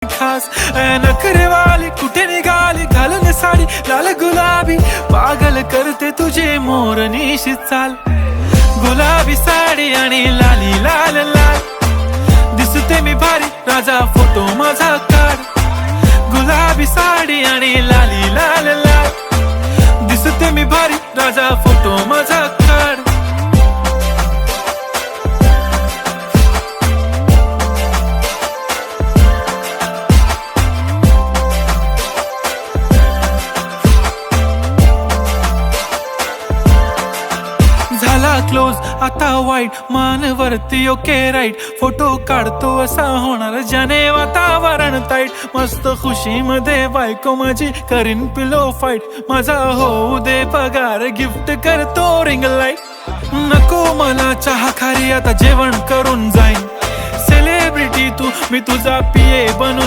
खास नखरेवाली कुठे निघाली घालून साडी लाल गुलाबी पागल करते तुझे मोरनीशी चाल गुलाबी साडी आणि लाली लाल लाल दिसते मी भारी राजा फोटो माझा काढ गुलाबी साडी आणि लाली लाल लाल दिसते मी भारी राजा फोटो माझा काढ झाला क्लोज आता वाईट मानवरती ओके राईट फोटो काढतो असा होणार ज्याने वातावरण ताईट मस्त खुशी मध्ये बायको माझी करीन पिलो फाईट माझा होऊ दे पगार गिफ्ट करतो रिंग लाईट नको मला चहा खारी आता जेवण करून जाईन सेलिब्रिटी तू मी तुझा पिये बनून